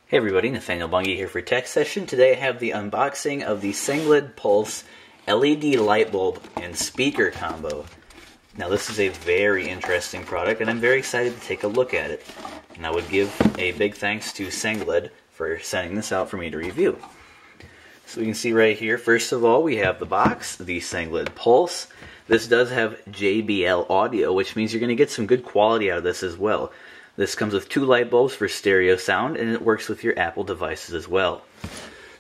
Hey everybody, Nathaniel Bungie here for TechSession. Today I have the unboxing of the Sengled Pulse LED light bulb and speaker combo. Now this is a very interesting product and I'm very excited to take a look at it. And I would give a big thanks to Sengled for sending this out for me to review. So you can see right here, first of all, we have the box, the Sengled Pulse. This does have JBL audio, which means you're going to get some good quality out of this as well. This comes with 2 light bulbs for stereo sound, and it works with your Apple devices as well.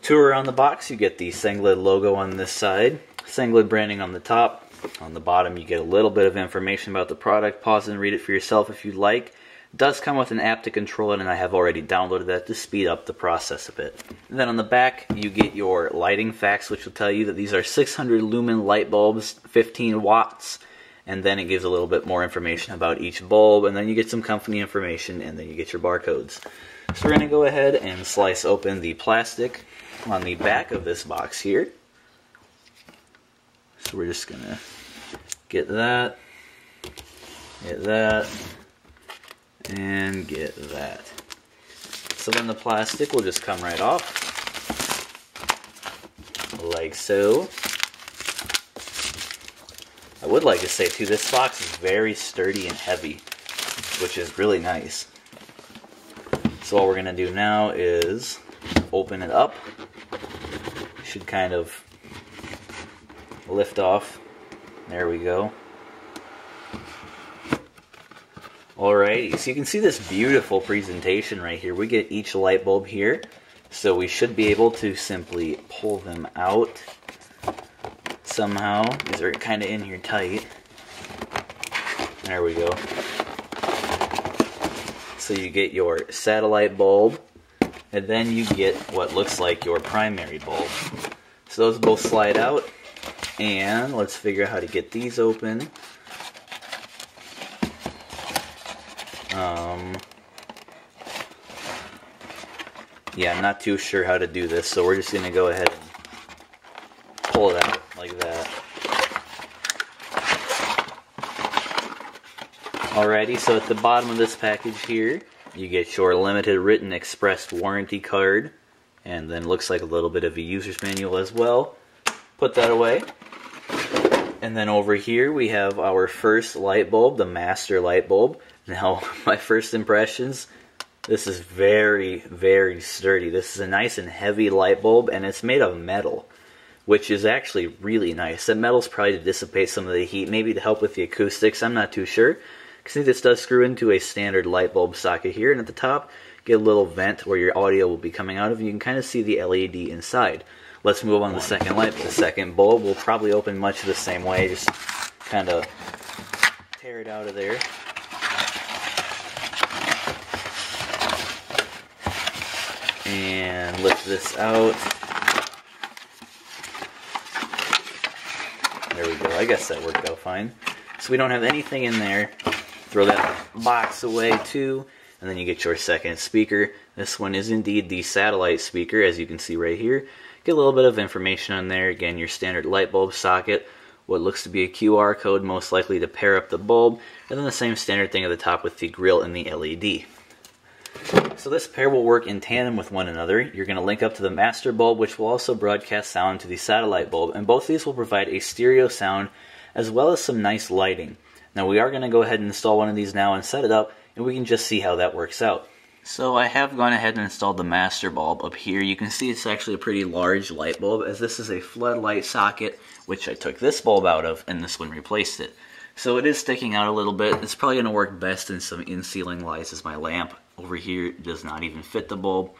To around the box, you get the Sengled logo on this side, Sengled branding on the top. On the bottom, you get a little bit of information about the product. Pause and read it for yourself if you'd like. It does come with an app to control it, and I have already downloaded that to speed up the process a bit. And then on the back, you get your lighting facts, which will tell you that these are 600 lumen light bulbs, 15 watts. And then it gives a little bit more information about each bulb, and then you get some company information, and then you get your barcodes. So we're going to go ahead and slice open the plastic on the back of this box here. So we're just going to get that, and get that. So then the plastic will just come right off, like so. I would like to say too, this box is very sturdy and heavy, which is really nice. So all we're going to do now is open it up. Should kind of lift off. There we go. Alrighty, so you can see this beautiful presentation right here. We get each light bulb here, so we should be able to simply pull them out somehow, because they're kind of in here tight. There we go. So you get your satellite bulb, and then you get what looks like your primary bulb. So those both slide out, and let's figure out how to get these open. Yeah, I'm not too sure how to do this, so we're just going to go ahead and pull it out like that. Alrighty, so at the bottom of this package here, you get your limited written express warranty card, and then looks like a little bit of a user's manual as well. Put that away. And then over here we have our first light bulb, the master light bulb. Now, my first impressions, this is very, very sturdy. This is a nice and heavy light bulb, and it's made of metal, which is actually really nice. That metal's probably to dissipate some of the heat, maybe to help with the acoustics, I'm not too sure. See, this does screw into a standard light bulb socket here, and at the top, get a little vent where your audio will be coming out of, and you can kind of see the LED inside. Let's move on to the second light. The second bulb will probably open much the same way, just kind of tear it out of there. And lift this out. There we go. I guess that worked out fine. So we don't have anything in there. Throw that box away too. And then you get your second speaker. This one is indeed the satellite speaker, as you can see right here. Get a little bit of information on there. Again, your standard light bulb socket. What looks to be a QR code, most likely to pair up the bulb. And then the same standard thing at the top with the grill and the LED. So this pair will work in tandem with one another. You're going to link up to the master bulb, which will also broadcast sound to the satellite bulb, and both of these will provide a stereo sound as well as some nice lighting. Now we are going to go ahead and install one of these now and set it up, and we can just see how that works out. So I have gone ahead and installed the master bulb up here. You can see it's actually a pretty large light bulb, as this is a floodlight socket, which I took this bulb out of, and this one replaced it. So it is sticking out a little bit. It's probably going to work best in some in-ceiling lights, as my lamp over here does not even fit the bulb.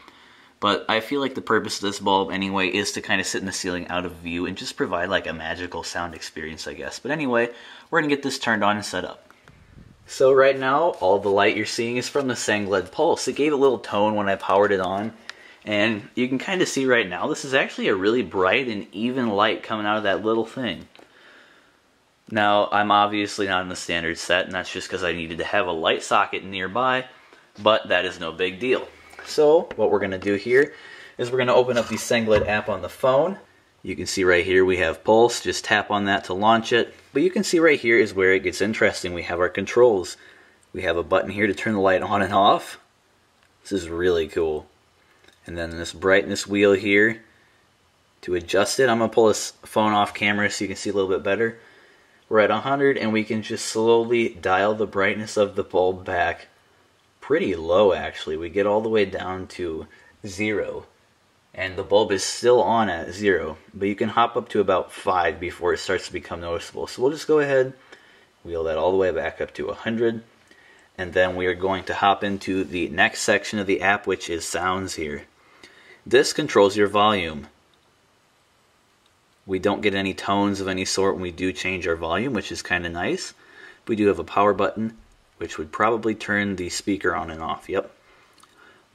But I feel like the purpose of this bulb anyway is to kind of sit in the ceiling out of view and just provide like a magical sound experience, I guess. But anyway, we're going to get this turned on and set up. So right now, all the light you're seeing is from the Sengled Pulse. It gave a little tone when I powered it on. And you can kind of see right now, this is actually a really bright and even light coming out of that little thing. Now, I'm obviously not in the standard set, and that's just because I needed to have a light socket nearby, but that is no big deal. So, what we're going to do here is we're going to open up the Sengled app on the phone. You can see right here we have Pulse, just tap on that to launch it. But you can see right here is where it gets interesting. We have our controls. We have a button here to turn the light on and off. This is really cool. And then this brightness wheel here to adjust it. I'm going to pull this phone off camera so you can see a little bit better. We're at 100 and we can just slowly dial the brightness of the bulb back pretty low actually. We get all the way down to 0 and the bulb is still on at 0, but you can hop up to about 5 before it starts to become noticeable. So we'll just go ahead, wheel that all the way back up to 100, and then we are going to hop into the next section of the app, which is sounds here. This controls your volume. We don't get any tones of any sort when we do change our volume, which is kind of nice. We do have a power button, which would probably turn the speaker on and off. Yep.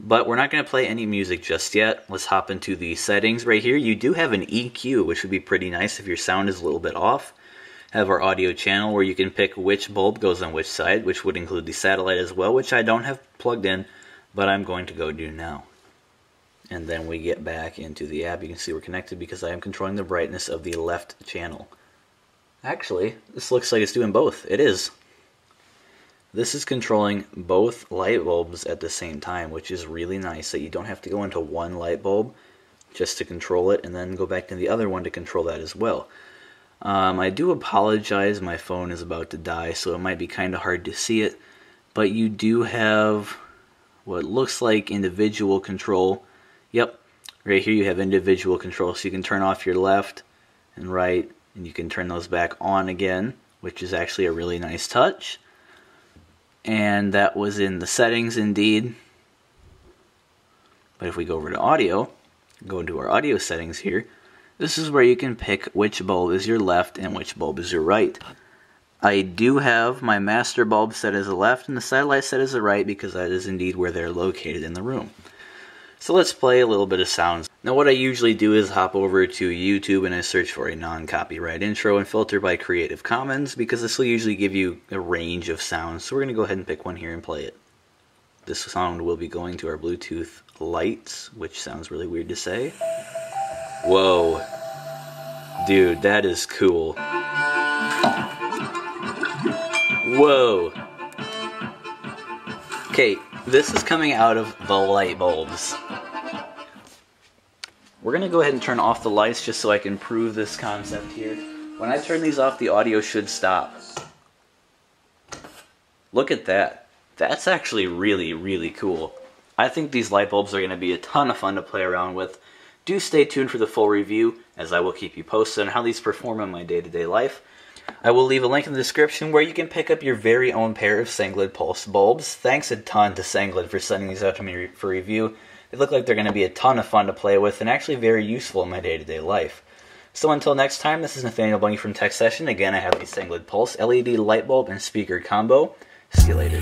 But we're not going to play any music just yet. Let's hop into the settings right here. You do have an EQ, which would be pretty nice if your sound is a little bit off. Have our audio channel where you can pick which bulb goes on which side, which would include the satellite as well, which I don't have plugged in, but I'm going to go do now. And then we get back into the app. You can see we're connected because I am controlling the brightness of the left channel. Actually, this looks like it's doing both. It is. This is controlling both light bulbs at the same time, which is really nice that you don't have to go into one light bulb just to control it and then go back to the other one to control that as well. I do apologize, my phone is about to die, so it might be kind of hard to see it, but you do have what looks like individual control. Yep, right here you have individual control, so you can turn off your left and right, and you can turn those back on again, which is actually a really nice touch. And that was in the settings indeed. But if we go over to audio, go into our audio settings here, this is where you can pick which bulb is your left and which bulb is your right. I do have my master bulb set as the left and the satellite set as the right because that is indeed where they're located in the room. So let's play a little bit of sounds. Now what I usually do is hop over to YouTube and I search for a non-copyright intro and filter by Creative Commons because this will usually give you a range of sounds. So we're going to go ahead and pick one here and play it. This sound will be going to our Bluetooth lights, which sounds really weird to say. Whoa. Dude, that is cool. Whoa. Okay, this is coming out of the light bulbs. We're going to go ahead and turn off the lights just so I can prove this concept here. When I turn these off, the audio should stop. Look at that. That's actually really, really cool. I think these light bulbs are going to be a ton of fun to play around with. Do stay tuned for the full review, as I will keep you posted on how these perform in my day-to-day life. I will leave a link in the description where you can pick up your very own pair of Sengled Pulse bulbs. Thanks a ton to Sengled for sending these out to me for review. They look like they're going to be a ton of fun to play with and actually very useful in my day-to-day life. So until next time, this is Nathaniel Bungie from TechSession. Again, I have the Sengled Pulse LED light bulb and speaker combo. See you later.